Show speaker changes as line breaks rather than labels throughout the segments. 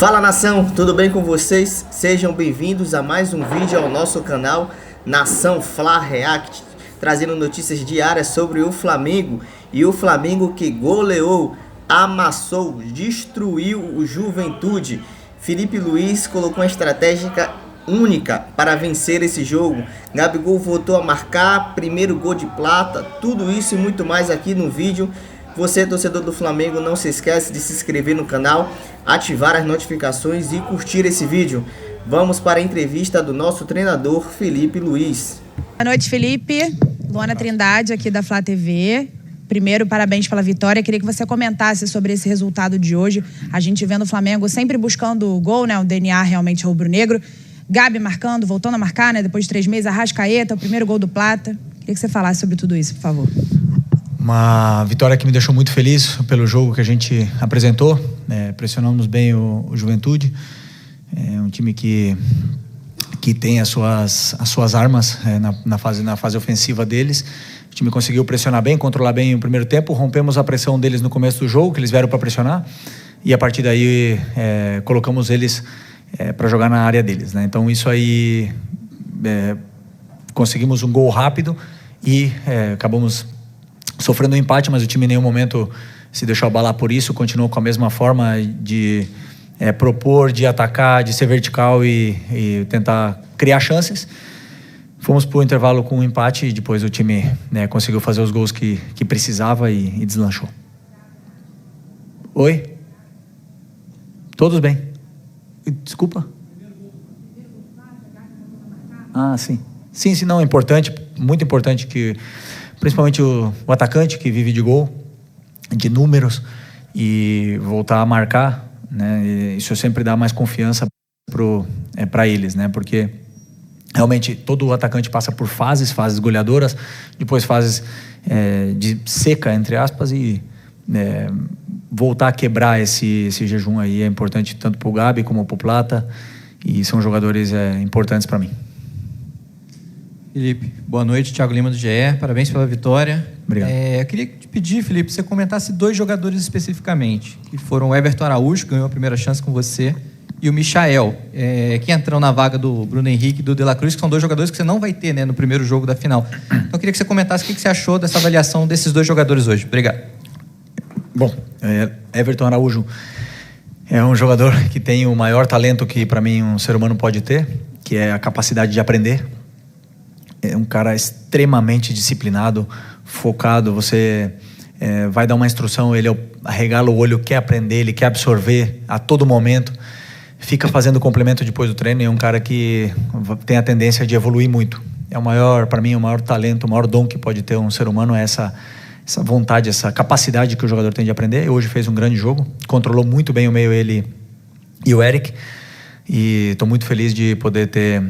Fala nação, tudo bem com vocês? Sejam bem-vindos a mais um vídeo ao nosso canal Nação Fla React, trazendo notícias diárias sobre o Flamengo e o Flamengo que goleou, amassou, destruiu o Juventude. Felipe Luiz colocou uma estratégia única para vencer esse jogo. Gabigol voltou a marcar, primeiro gol de plata, tudo isso e muito mais aqui no vídeo. Você, torcedor do Flamengo, não se esquece de se inscrever no canal, ativar as notificações e curtir esse vídeo. Vamos para a entrevista do nosso treinador Felipe Luiz.
Boa noite, Felipe. Luana Trindade, aqui da Flá TV. Primeiro, parabéns pela vitória. Queria que você comentasse sobre esse resultado de hoje. A gente vendo o Flamengo sempre buscando o gol, né? O DNA realmente rubro-negro. Gabi marcando, voltando a marcar, né? Depois de 3 meses, Arrascaeta, o primeiro gol do Plata. Queria que você falasse sobre tudo isso, por favor.
Uma vitória que me deixou muito feliz pelo jogo que a gente apresentou. Pressionamos bem o Juventude. É um time que tem as suas armas na fase ofensiva deles. O time conseguiu pressionar bem, controlar bem o primeiro tempo. Rompemos a pressão deles no começo do jogo, que eles vieram para pressionar. E a partir daí colocamos eles para jogar na área deles, né? Então isso aí, conseguimos um gol rápido e acabamos sofrendo um empate, mas o time em nenhum momento se deixou abalar por isso, continuou com a mesma forma de propor, de atacar, de ser vertical e tentar criar chances. Fomos para o intervalo com um empate e depois o time conseguiu fazer os gols que precisava e deslanchou. Oi? Todos bem? Desculpa? Ah, sim. Sim, não, é importante, muito importante que principalmente o atacante que vive de gol, de números, e voltar a marcar, né? Isso sempre dá mais confiança para eles, né? Porque realmente todo atacante passa por fases goleadoras, depois fases de seca, entre aspas, e voltar a quebrar esse jejum aí é importante tanto para o Gabi como para o Plata, e são jogadores importantes para mim.
Felipe, boa noite, Thiago Lima do GE, parabéns pela vitória.
Obrigado.
Eu queria te pedir, Felipe, que você comentasse 2 jogadores especificamente, que foram o Everton Araújo, que ganhou a primeira chance com você, e o Michael, que entrou na vaga do Bruno Henrique e do De La Cruz, que são 2 jogadores que você não vai ter, né, no primeiro jogo da final. Então eu queria que você comentasse o que você achou dessa avaliação desses 2 jogadores hoje. Obrigado. Bom,
Everton Araújo é um jogador que tem o maior talento que para mim um ser humano pode ter, que é a capacidade de aprender. É um cara extremamente disciplinado, focado. Você vai dar uma instrução, ele arregala o olho, quer aprender, ele quer absorver a todo momento. Fica fazendo complemento depois do treino. É um cara que tem a tendência de evoluir muito. É o maior, para mim, o maior talento, o maior dom que pode ter um ser humano é essa vontade, essa capacidade que o jogador tem de aprender. Hoje fez um grande jogo, controlou muito bem o meio, ele e o Eric. E estou muito feliz de poder ter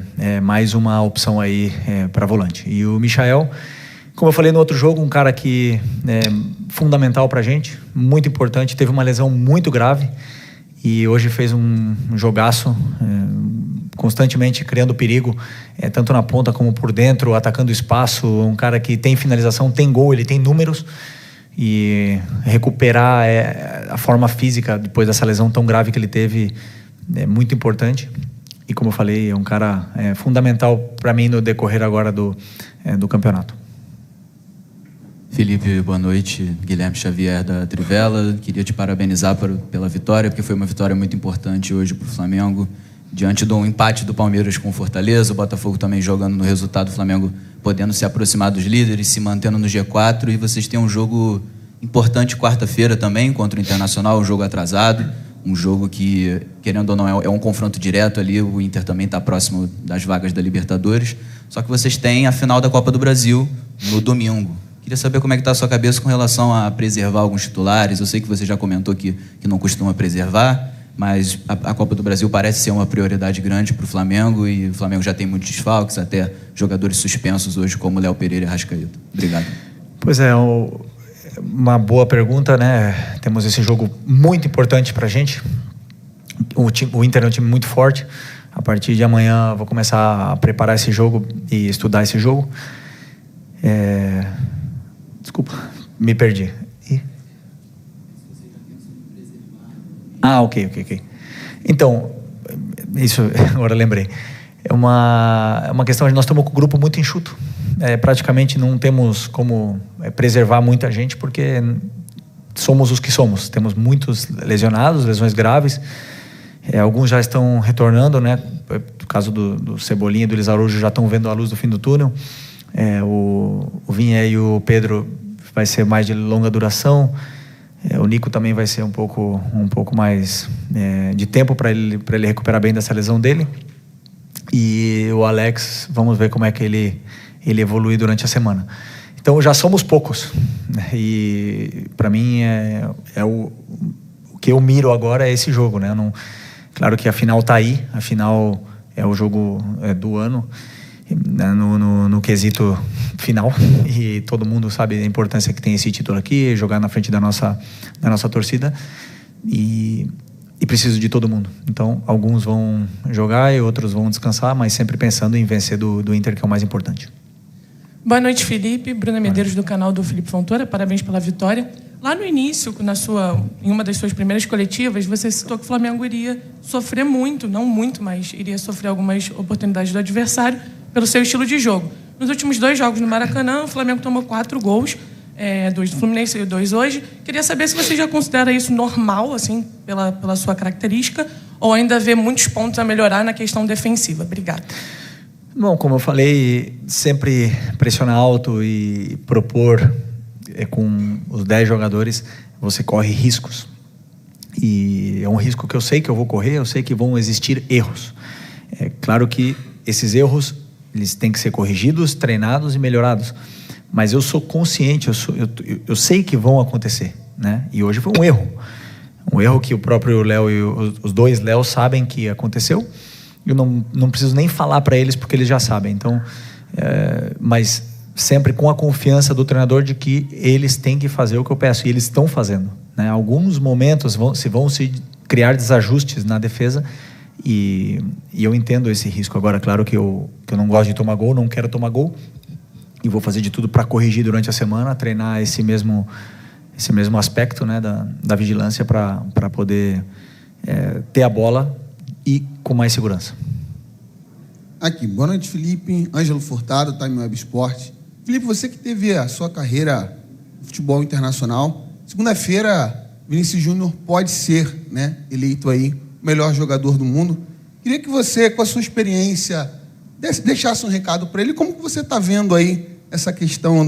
mais uma opção aí para volante. E o Michael, como eu falei no outro jogo, um cara que é fundamental para a gente, muito importante, teve uma lesão muito grave e hoje fez um jogaço, constantemente criando perigo, tanto na ponta como por dentro, atacando o espaço. Um cara que tem finalização, tem gol, ele tem números, e recuperar a forma física depois dessa lesão tão grave que ele teve é muito importante. E como eu falei, é um cara fundamental para mim no decorrer agora do campeonato.
Felipe, boa noite. Guilherme Xavier da Trivela. Queria te parabenizar pela vitória, porque foi uma vitória muito importante hoje para o Flamengo, diante de um empate do Palmeiras com o Fortaleza, o Botafogo também jogando no resultado, o Flamengo podendo se aproximar dos líderes, se mantendo no G4, e vocês têm um jogo importante quarta-feira também contra o Internacional, um jogo atrasado, um jogo que, querendo ou não, é um confronto direto ali. O Inter também está próximo das vagas da Libertadores, só que vocês têm a final da Copa do Brasil no domingo. Queria saber como é que está a sua cabeça com relação a preservar alguns titulares. Eu sei que você já comentou que não costuma preservar, mas a Copa do Brasil parece ser uma prioridade grande para o Flamengo, e o Flamengo já tem muitos desfalques, até jogadores suspensos hoje, como Léo Pereira e Arrascaeta. Obrigado.
Pois é, uma boa pergunta, né? Temos esse jogo muito importante pra gente. O Inter é um time muito forte. A partir de amanhã vou começar a preparar esse jogo e estudar esse jogo. Desculpa, me perdi. Ok. Então, isso agora lembrei. É uma questão de nós estamos com um grupo muito enxuto. Praticamente não temos como preservar muita gente, porque somos os que somos. Temos muitos lesionados, lesões graves. Alguns já estão retornando, né? No caso do Cebolinha e do Luiz Araújo já estão vendo a luz do fim do túnel. O Vinha e o Pedro vai ser mais de longa duração. O Nico também vai ser um pouco mais de tempo para ele recuperar bem dessa lesão dele. E o Alex, vamos ver como é que ele evolui durante a semana. Então já somos poucos, né? E para mim o que eu miro agora é esse jogo, né? Claro que a final está aí, a final é o jogo do ano, né? no quesito final, e todo mundo sabe a importância que tem esse título aqui, jogar na frente da nossa torcida, e preciso de todo mundo. Então alguns vão jogar e outros vão descansar, mas sempre pensando em vencer do Inter, que é o mais importante.
Boa noite, Felipe. Bruna Medeiros, do canal do Felipe Fontoura. Parabéns pela vitória. Lá no início, em uma das suas primeiras coletivas, você citou que o Flamengo iria sofrer muito, não muito, mas iria sofrer algumas oportunidades do adversário pelo seu estilo de jogo. Nos últimos 2 jogos no Maracanã, o Flamengo tomou 4 gols, 2 do Fluminense e 2 hoje. Queria saber se você já considera isso normal, assim, pela sua característica, ou ainda vê muitos pontos a melhorar na questão defensiva. Obrigada.
Bom, como eu falei, sempre pressionar alto e propor com os 10 jogadores, você corre riscos. E é um risco que eu sei que eu vou correr, eu sei que vão existir erros. É claro que esses erros, eles têm que ser corrigidos, treinados e melhorados. Mas eu sou consciente, eu sei que vão acontecer, né? E hoje foi um erro. Um erro que o próprio Léo e os 2 Léo sabem que aconteceu. Eu não preciso nem falar para eles, porque eles já sabem. Então, mas sempre com a confiança do treinador de que eles têm que fazer o que eu peço, e eles estão fazendo, né? Alguns momentos vão se criar desajustes na defesa, e eu entendo esse risco. Agora, claro que eu não gosto de tomar gol, não quero tomar gol, e vou fazer de tudo para corrigir durante a semana, treinar esse mesmo aspecto, né, da vigilância, para poder ter a bola e com mais segurança.
Aqui, boa noite, Felipe. Ângelo Furtado, Time Web Esporte. Felipe, você que teve a sua carreira no futebol internacional, segunda-feira, Vinícius Júnior pode ser, né, eleito aí o melhor jogador do mundo. Queria que você, com a sua experiência, deixasse um recado para ele. Como que você está vendo aí essa questão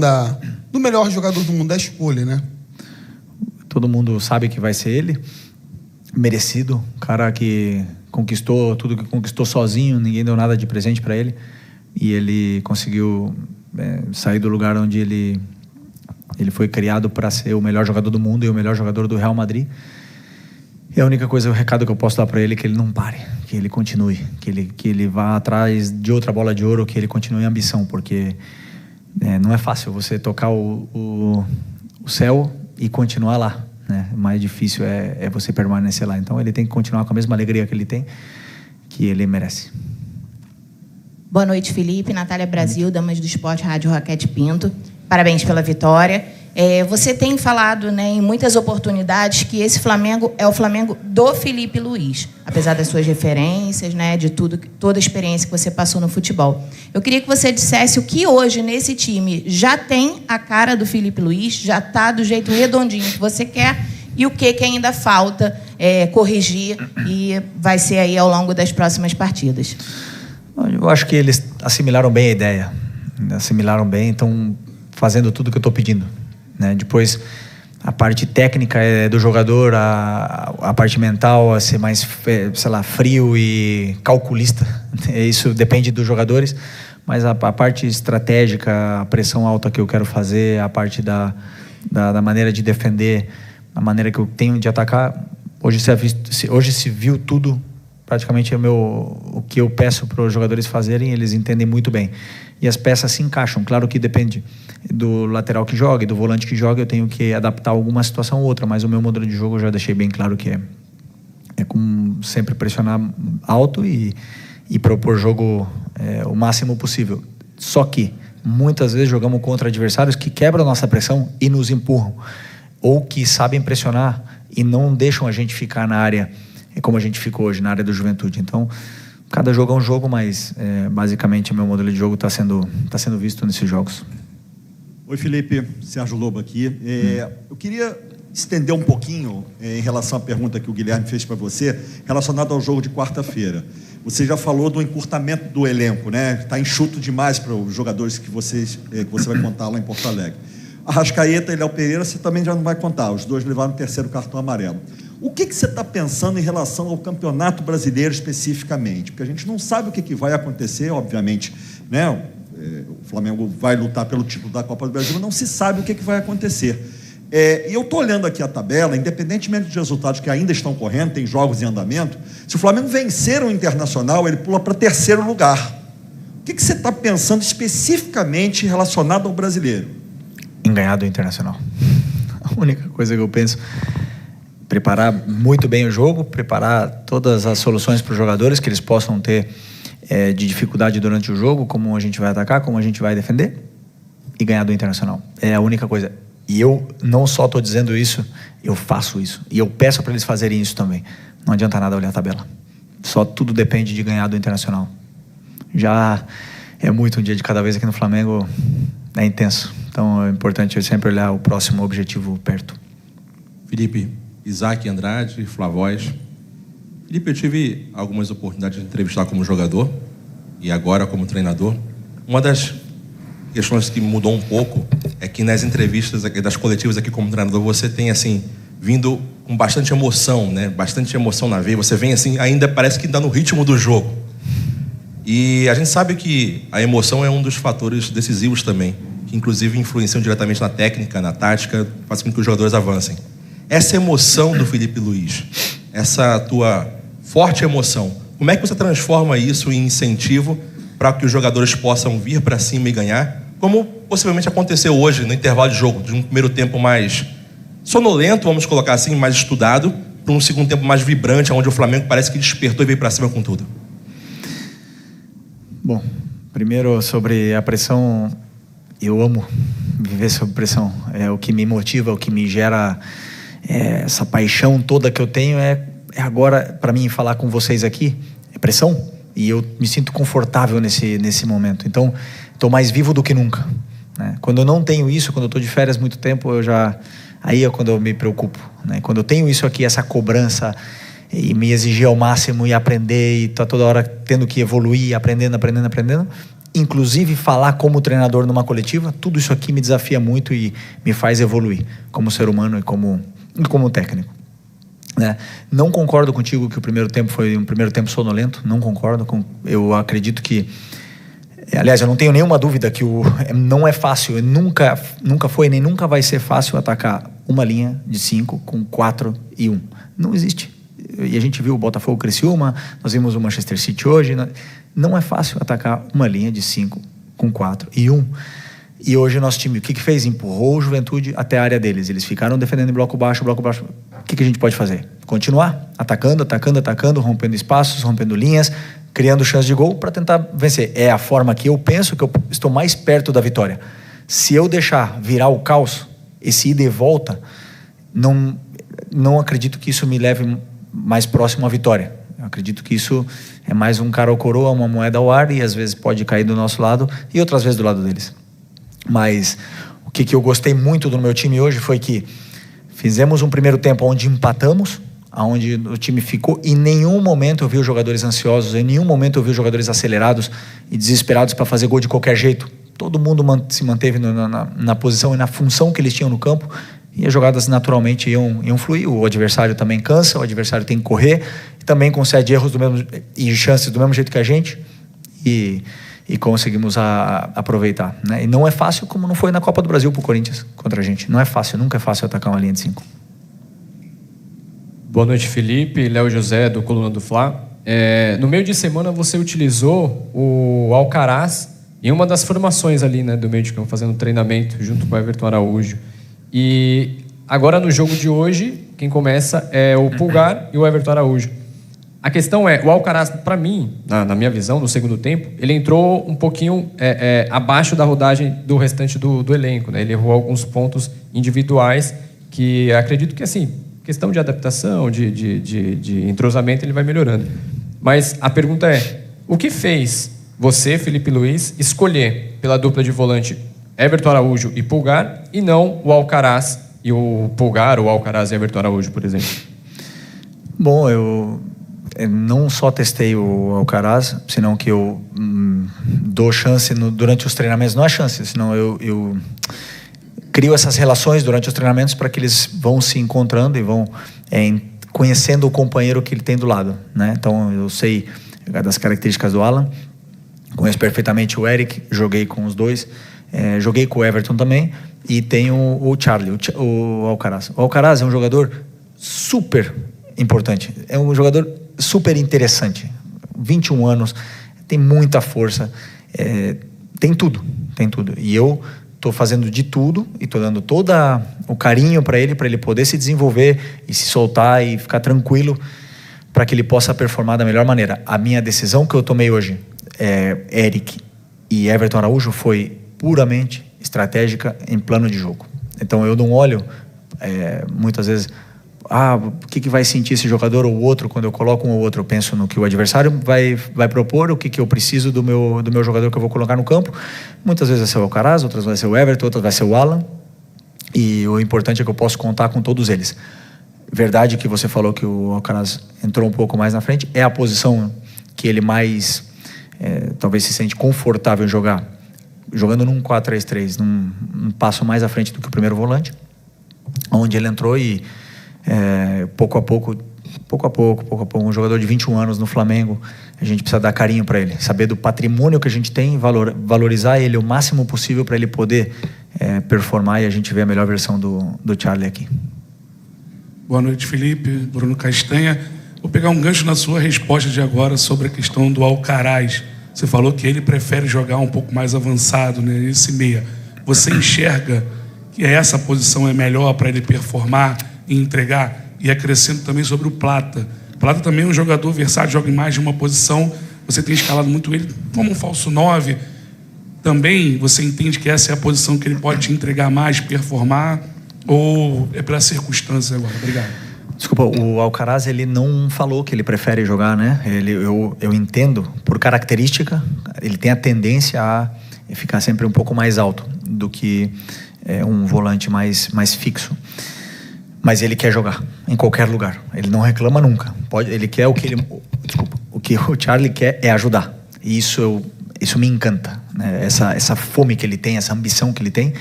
do melhor jogador do mundo, da escolha, né?
Todo mundo sabe que vai ser ele. Merecido, um cara que conquistou tudo que conquistou sozinho, ninguém deu nada de presente para ele, e ele conseguiu sair do lugar onde ele foi criado para ser o melhor jogador do mundo e o melhor jogador do Real Madrid. E a única coisa, o recado que eu posso dar para ele é que ele não pare, que ele continue, que ele vá atrás de outra bola de ouro, que ele continue em ambição, porque não é fácil você tocar o céu e continuar lá, né? O mais difícil é você permanecer lá. Então ele tem que continuar com a mesma alegria que ele tem, que ele merece.
Boa noite, Felipe. Natália Brasil, Damas do Esporte, Rádio Raquete Pinto. Parabéns pela vitória. Você tem falado, né, em muitas oportunidades, que esse Flamengo é o Flamengo do Felipe Luiz, apesar das suas referências, né, de toda a experiência que você passou no futebol. Eu queria que você dissesse o que hoje nesse time já tem a cara do Felipe Luiz, já está do jeito redondinho que você quer, e o que ainda falta corrigir e vai ser aí ao longo das próximas partidas.
Eu acho que eles assimilaram bem a ideia, assimilaram bem, estão fazendo tudo que eu estou pedindo, né? Depois, a parte técnica é do jogador, a parte mental a ser mais, sei lá, frio e calculista. Isso depende dos jogadores, mas a parte estratégica, a pressão alta que eu quero fazer, a parte da maneira de defender, a maneira que eu tenho de atacar, hoje se viu tudo. Praticamente o que eu peço para os jogadores fazerem, eles entendem muito bem. E as peças se encaixam. Claro que depende do lateral que joga e do volante que joga, eu tenho que adaptar alguma situação ou outra, mas o meu modelo de jogo eu já deixei bem claro que é com sempre pressionar alto e propor jogo o máximo possível. Só que muitas vezes jogamos contra adversários que quebram a nossa pressão e nos empurram, ou que sabem pressionar e não deixam a gente ficar na área como a gente ficou hoje na área do Juventude. Então, cada jogo é um jogo, mas basicamente o meu modelo de jogo está sendo visto nesses jogos.
Oi, Felipe, Sérgio Lobo aqui. Eu queria estender um pouquinho em relação à pergunta que o Guilherme fez para você, relacionada ao jogo de quarta-feira. Você já falou do encurtamento do elenco, né? Está enxuto demais para os jogadores que você vai contar lá em Porto Alegre. Arrascaeta e Léo Pereira você também já não vai contar, os dois levaram o terceiro cartão amarelo. O que você está pensando em relação ao Campeonato Brasileiro especificamente? Porque a gente não sabe o que vai acontecer, obviamente, né? O Flamengo vai lutar pelo título da Copa do Brasil, mas não se sabe o que vai acontecer. E eu estou olhando aqui a tabela, independentemente dos resultados que ainda estão correndo, tem jogos em andamento, se o Flamengo vencer o Internacional, ele pula para terceiro lugar. O que você está pensando especificamente relacionado ao brasileiro?
Em ganhar do Internacional. A única coisa que eu penso, preparar muito bem o jogo, preparar todas as soluções para os jogadores que eles possam ter de dificuldade durante o jogo, como a gente vai atacar, como a gente vai defender, e ganhar do Internacional. É a única coisa. E eu não só estou dizendo isso, eu faço isso. E eu peço para eles fazerem isso também. Não adianta nada olhar a tabela. Só tudo depende de ganhar do Internacional. Já é muito um dia de cada vez aqui no Flamengo, é intenso. Então é importante sempre olhar o próximo objetivo perto.
Felipe, Isaac Andrade, Flavóis. Felipe, eu tive algumas oportunidades de entrevistar como jogador e agora como treinador. Uma das questões que mudou um pouco é que nas entrevistas aqui, das coletivas aqui como treinador, você tem assim vindo com bastante emoção, né? Bastante emoção na veia. Você vem assim, ainda parece que está no ritmo do jogo. E a gente sabe que a emoção é um dos fatores decisivos também, que inclusive influenciam diretamente na técnica, na tática, faz com que os jogadores avancem. Essa emoção do Felipe Luiz, essa tua forte emoção, como é que você transforma isso em incentivo para que os jogadores possam vir para cima e ganhar, como possivelmente aconteceu hoje no intervalo de jogo, de um primeiro tempo mais sonolento, vamos colocar assim, mais estudado, para um segundo tempo mais vibrante, onde o Flamengo parece que despertou e veio para cima com tudo?
Bom, primeiro sobre a pressão, eu amo viver sob pressão. É o que me motiva, o que me gera essa paixão toda que eu tenho é agora, para mim, falar com vocês aqui, é pressão. E eu me sinto confortável nesse momento. Então, estou mais vivo do que nunca, né? Quando eu não tenho isso, quando eu estou de férias muito tempo, aí é quando eu me preocupo, né? Quando eu tenho isso aqui, essa cobrança, e me exigir ao máximo e aprender, e tá toda hora tendo que evoluir, aprendendo, inclusive falar como treinador numa coletiva, tudo isso aqui me desafia muito e me faz evoluir como ser humano e como técnico, né? Não concordo contigo que o primeiro tempo foi um primeiro tempo sonolento, não concordo. Eu acredito que, aliás, eu não tenho nenhuma dúvida que não é fácil, nunca foi nem nunca vai ser fácil atacar uma linha de 5 com 4 e 1. Não existe. E a gente viu o Botafogo Criciúma, nós vimos o Manchester City hoje. Não é fácil atacar uma linha de 5 com 4 e 1. E hoje o nosso time, o que fez? Empurrou o Juventude até a área deles. Eles ficaram defendendo em bloco baixo. O que a gente pode fazer? Continuar atacando, rompendo espaços, rompendo linhas, criando chance de gol para tentar vencer. É a forma que eu penso que eu estou mais perto da vitória. Se eu deixar virar o caos, esse ida e volta, não acredito que isso me leve mais próximo à vitória. Eu acredito que isso é mais um cara ou coroa, uma moeda ao ar, e às vezes pode cair do nosso lado e outras vezes do lado deles. Mas o que eu gostei muito do meu time hoje foi que fizemos um primeiro tempo onde empatamos, onde o time ficou, e em nenhum momento eu vi os jogadores ansiosos, em nenhum momento eu vi os jogadores acelerados e desesperados para fazer gol de qualquer jeito. Todo mundo se manteve na posição e na função que eles tinham no campo, e as jogadas naturalmente iam fluir. O adversário também cansa, o adversário tem que correr, e também concede erros e chances do mesmo jeito que a gente, e conseguimos aproveitar, né? E não é fácil, como não foi na Copa do Brasil pro Corinthians contra a gente. Não é fácil, nunca é fácil atacar uma linha de 5.
Boa noite, Felipe. Léo José, do Coluna do Fla. No meio de semana você utilizou o Alcaraz em uma das formações ali, né, do meio de campo, fazendo treinamento junto com o Everton Araújo. E agora no jogo de hoje, quem começa é o Pulgar e o Everton Araújo. A questão é, o Alcaraz, para mim, na minha visão, no segundo tempo, ele entrou um pouquinho abaixo da rodagem do restante do elenco, né? Ele errou alguns pontos individuais que acredito que, assim, questão de adaptação, de entrosamento, ele vai melhorando. Mas a pergunta é, o que fez você, Felipe Luiz, escolher pela dupla de volante Everton Araújo e Pulgar e não o Alcaraz e o Pulgar, ou Alcaraz e Everton Araújo, por exemplo?
Bom, eu não só testei o Alcaraz, senão que eu dou chance durante os treinamentos. Não é chance, senão eu crio essas relações durante os treinamentos para que eles vão se encontrando e vão conhecendo o companheiro que ele tem do lado, né? Então eu sei das características do Alan, conheço perfeitamente o Eric, joguei com os dois, joguei com o Everton também, e tenho o Charlie, o Alcaraz. O Alcaraz é um jogador super importante, é um jogador super interessante, 21 anos, tem muita força, tem tudo, e eu estou fazendo de tudo e estou dando todo o carinho para ele poder se desenvolver e se soltar e ficar tranquilo para que ele possa performar da melhor maneira. A minha decisão que eu tomei hoje, Eric e Everton Araújo, foi puramente estratégica em plano de jogo. Então eu não olho muitas vezes o que vai sentir esse jogador ou o outro quando eu coloco um ou outro. Eu penso no que o adversário vai propor, o que eu preciso do meu jogador que eu vou colocar no campo. Muitas vezes vai ser o Alcaraz, outras vai ser o Everton, outras vai ser o Alan, e o importante é que eu posso contar com todos eles. Verdade que você falou que o Alcaraz entrou um pouco mais na frente, é a posição que ele mais talvez se sente confortável em jogar, jogando num 4-3-3, num passo mais à frente do que o primeiro volante, onde ele entrou e pouco a pouco, um jogador de 21 anos no Flamengo, a gente precisa dar carinho para ele, saber do patrimônio que a gente tem, valorizar ele o máximo possível para ele poder performar e a gente ver a melhor versão do Charlie aqui.
Boa noite, Felipe. Bruno Castanha. Vou pegar um gancho na sua resposta de agora sobre a questão do Alcaraz. Você falou que ele prefere jogar um pouco mais avançado, né, esse meia. Você enxerga que essa posição é melhor para ele performar e entregar? E acrescento também sobre o Plata. O Plata também é um jogador versátil, joga em mais de uma posição. Você tem escalado muito ele como um falso 9. Também você entende que essa é a posição que ele pode te entregar mais, performar? Ou é pela circunstância agora? Obrigado.
Desculpa, o Alcaraz, ele não falou que ele prefere jogar, né? Eu entendo, por característica, ele tem a tendência a ficar sempre um pouco mais alto do que um volante mais fixo. Mas ele quer jogar em qualquer lugar. Ele não reclama nunca. Ele quer o que o Charlie quer é ajudar. E isso me encanta, né? Essa fome que ele tem, essa ambição que ele tem,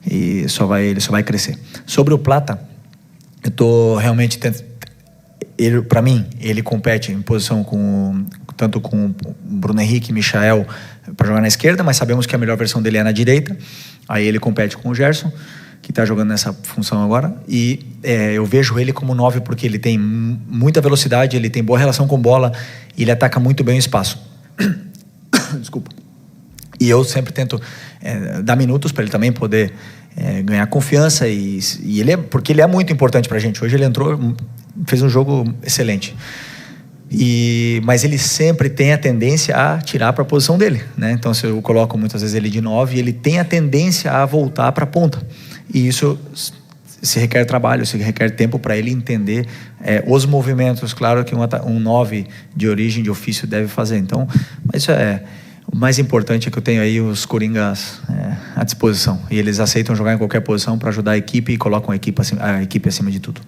e ele só vai crescer. Sobre o Plata, eu tô realmente para mim, ele compete em posição tanto com o Bruno Henrique e Michael para jogar na esquerda, mas sabemos que a melhor versão dele é na direita. Aí ele compete com o Gerson, que está jogando nessa função agora, e eu vejo ele como 9 porque ele tem muita velocidade, ele tem boa relação com bola e ele ataca muito bem o espaço. Desculpa. E eu sempre tento dar minutos para ele também poder ganhar confiança e porque ele é muito importante para a gente. Hoje ele entrou, fez um jogo excelente. Mas ele sempre tem a tendência a tirar para a posição dele, né? Então, se eu coloco muitas vezes ele de 9, ele tem a tendência a voltar para a ponta. E isso se requer trabalho, se requer tempo para ele entender os movimentos. Claro que um 9 de origem, de ofício, deve fazer. Então, mas isso o mais importante é que eu tenho aí os coringas à disposição. E eles aceitam jogar em qualquer posição para ajudar a equipe e colocam a equipe acima de tudo.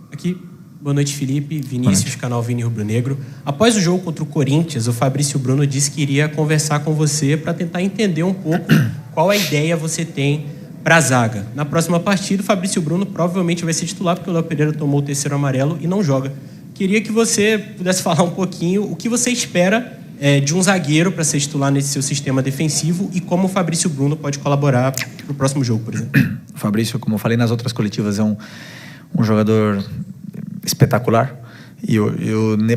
Aqui, boa noite, Felipe. Vinícius, canal Vini Rubro Negro. Após o jogo contra o Corinthians, o Fabrício Bruno disse que iria conversar com você para tentar entender um pouco qual a ideia você tem para a zaga. Na próxima partida, o Fabrício Bruno provavelmente vai ser titular, porque o Léo Pereira tomou o terceiro amarelo e não joga. Queria que você pudesse falar um pouquinho o que você espera de um zagueiro para ser titular nesse seu sistema defensivo e como o Fabrício Bruno pode colaborar para o próximo jogo, por exemplo.
O Fabrício, como eu falei nas outras coletivas, é um jogador espetacular. E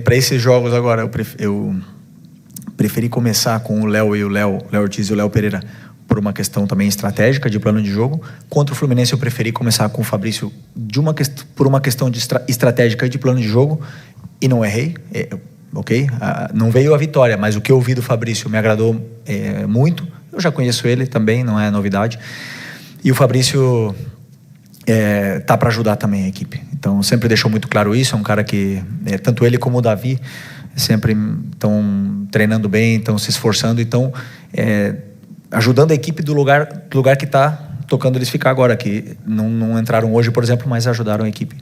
para esses jogos agora, eu preferi começar com o Léo Ortiz e o Léo Pereira por uma questão também estratégica de plano de jogo. Contra o Fluminense eu preferi começar com o Fabrício por uma questão de estratégica de plano de jogo e não errei. Ok? Não veio a vitória, mas o que eu vi do Fabrício me agradou muito. Eu já conheço ele também, não é novidade. E o Fabrício tá para ajudar também a equipe. Então sempre deixou muito claro isso. É um cara que tanto ele como o Davi sempre estão treinando bem, estão se esforçando, então ajudando a equipe do lugar que está tocando eles ficar agora, que não entraram hoje, por exemplo, mas ajudaram a equipe.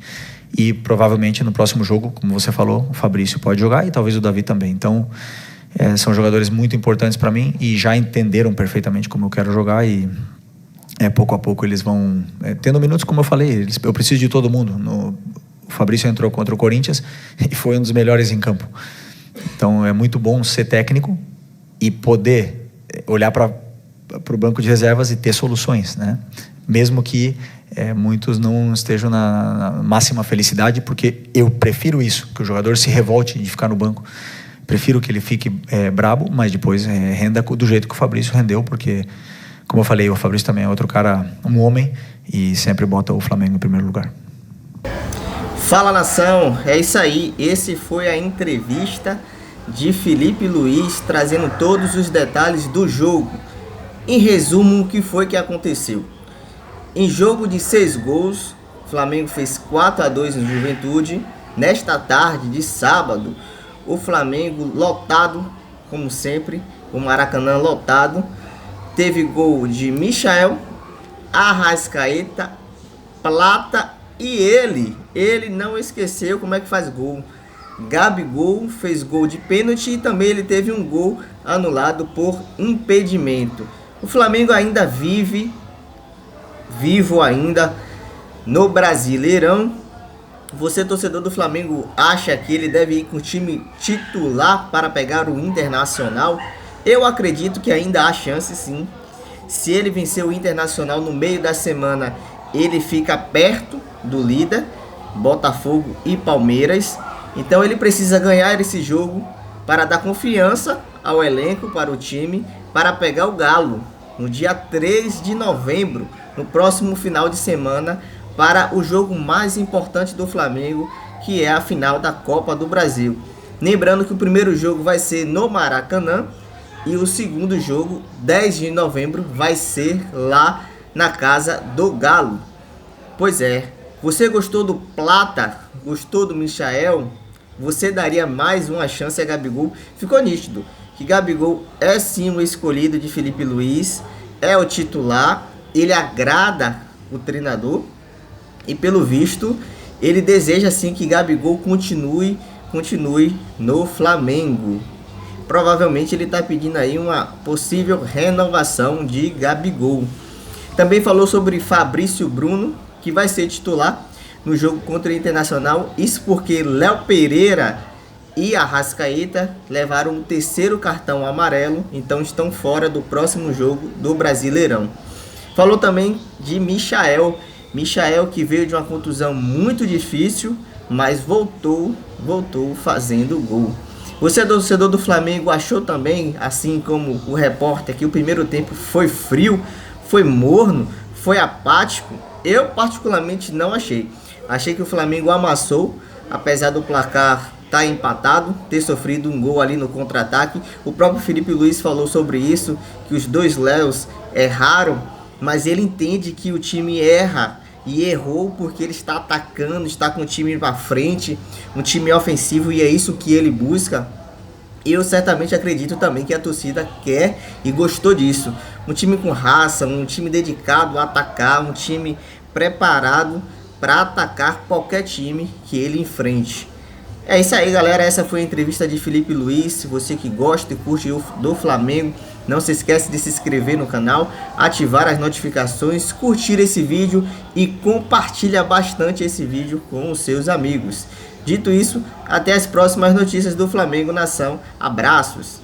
E provavelmente no próximo jogo, como você falou, o Fabrício pode jogar e talvez o Davi também. Então são jogadores muito importantes para mim e já entenderam perfeitamente como eu quero jogar e pouco a pouco eles vão tendo minutos, como eu falei. Eu preciso de todo mundo. O Fabrício entrou contra o Corinthians e foi um dos melhores em campo. Então é muito bom ser técnico e poder olhar para o banco de reservas e ter soluções, né? Mesmo que muitos não estejam na máxima felicidade, porque eu prefiro isso, que o jogador se revolte de ficar no banco. Prefiro que ele fique brabo, mas depois renda do jeito que o Fabrício rendeu, porque, como eu falei, o Fabrício também é outro cara, um homem, e sempre bota o Flamengo em primeiro lugar.
Fala, nação, é isso aí. Esse foi a entrevista de Filipe Luiz, trazendo todos os detalhes do jogo. Em resumo, o que foi que aconteceu? Em jogo de 6 gols, o Flamengo fez 4-2 no Juventude. Nesta tarde de sábado, o Flamengo lotado, como sempre, o Maracanã lotado. Teve gol de Michael, Arrascaeta, Plata e ele não esqueceu como é que faz gol. Gabigol fez gol de pênalti e também ele teve um gol anulado por impedimento. O Flamengo ainda vivo ainda no Brasileirão. Você, torcedor do Flamengo, acha que ele deve ir com o time titular para pegar o Internacional? Eu acredito que ainda há chance, sim. Se ele vencer o Internacional no meio da semana, ele fica perto do líder, Botafogo e Palmeiras. Então ele precisa ganhar esse jogo para dar confiança ao elenco, para o time, para pegar o Galo no dia 3 de novembro, no próximo final de semana, para o jogo mais importante do Flamengo, que é a final da Copa do Brasil. Lembrando que o primeiro jogo vai ser no Maracanã e o segundo jogo, 10 de novembro, vai ser lá na casa do Galo. Pois é, você gostou do Plata? Gostou do Michael? Você daria mais uma chance a Gabigol? Ficou nítido que Gabigol é sim o escolhido de Filipe Luiz, é o titular, ele agrada o treinador e, pelo visto, ele deseja sim que Gabigol continue no Flamengo. Provavelmente ele está pedindo aí uma possível renovação de Gabigol. Também falou sobre Fabrício Bruno, que vai ser titular no jogo contra o Internacional. Isso porque Léo Pereira e Arrascaeta levaram o 3º cartão amarelo, então estão fora do próximo jogo do Brasileirão. Falou também de Michael, que veio de uma contusão muito difícil, mas voltou fazendo gol. Você, torcedor do Flamengo, achou também, assim como o repórter, que o primeiro tempo foi frio, foi morno, foi apático? Eu particularmente não achei. Achei que o Flamengo amassou, apesar do placar estar empatado, ter sofrido um gol ali no contra-ataque. O próprio Filipe Luiz falou sobre isso, que os dois Léos erraram, mas ele entende que o time erra e errou porque ele está atacando, está com o time para frente, um time ofensivo, e é isso que ele busca. Eu certamente acredito também que a torcida quer e gostou disso. Um time com raça, um time dedicado a atacar, um time preparado para atacar qualquer time que ele enfrente. É isso aí, galera. Essa foi a entrevista de Filipe Luiz. Se você que gosta e curte do Flamengo, não se esquece de se inscrever no canal, ativar as notificações, curtir esse vídeo e compartilhar bastante esse vídeo com os seus amigos. Dito isso, até as próximas notícias do Flamengo Nação. Abraços!